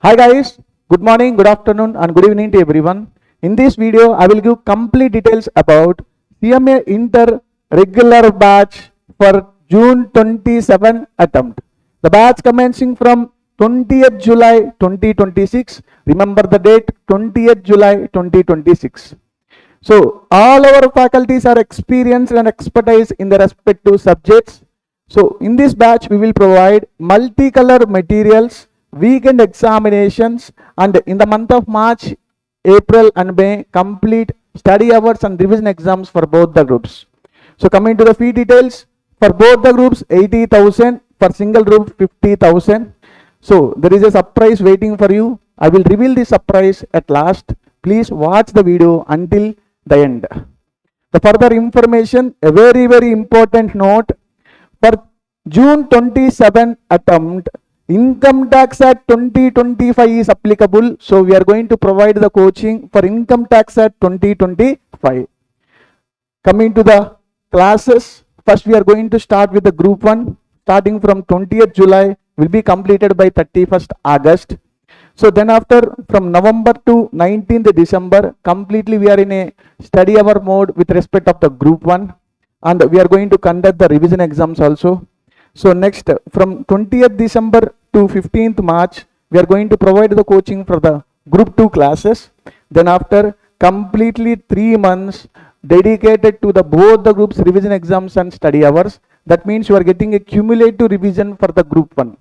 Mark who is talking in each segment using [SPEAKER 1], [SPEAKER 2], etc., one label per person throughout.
[SPEAKER 1] Hi guys, good morning, good afternoon and good evening to everyone. In this video, I will give complete details about CMA Inter regular batch for June 27 attempt. The batch commencing from 20th July 2026. Remember the date 20th July 2026. So all our faculties are experienced and expertise in their respective subjects. So in this batch, we will provide multicolor materials, weekend examinations, and in the month of March, April and May, complete study hours and revision exams for both the groups. So coming to the fee details, for both the groups 80,000, for single group 50,000. So there is a surprise waiting for you. I will reveal the surprise at last. Please watch the video until the end. The further information, a very important note, for June 27 attempt, Income Tax Act 2025 is applicable. So we are going to provide the coaching for Income Tax Act 2025. Coming to the classes, first we are going to start with the group 1, starting from 20th July, will be completed by 31st August. So then after, from November to 19th December, completely we are in a study hour mode with respect of the group 1, and we are going to conduct the revision exams also. So next, from 20th December to 15th March, we are going to provide the coaching for the group 2 classes. Then after, completely 3 months dedicated to the both the groups revision exams and study hours. That means you are getting a cumulative revision for the group 1.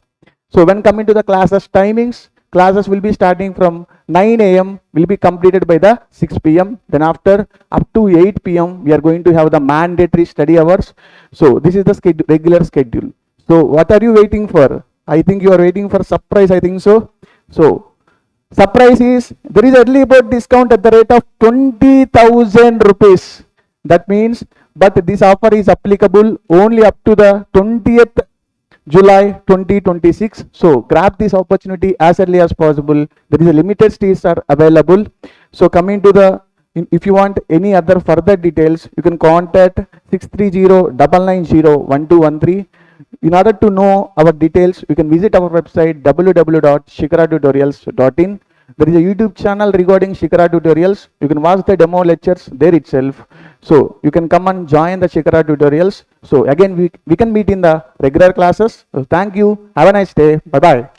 [SPEAKER 1] So when coming to the classes timings, classes will be starting from 9 a.m. will be completed by the 6 p.m. Then after, up to 8 p.m. we are going to have the mandatory study hours. So this is the regular schedule. So what are you waiting for? I think you are waiting for surprise, I think so. So surprise is, there is early bird discount at the rate of 20,000 rupees. That means, but this offer is applicable only up to the 20th July 2026. So grab this opportunity as early as possible. There is a limited seats are available. So coming to the, if you want any other further details, you can contact 630-990-1213. In order to know our details, you can visit our website www.shikharatutorials.in. There is a YouTube channel regarding Shikharatutorials. You can watch the demo lectures there itself. So you can come and join the Shikharatutorials. So again, we can meet in the regular classes. So thank you. Have a nice day. Bye-bye.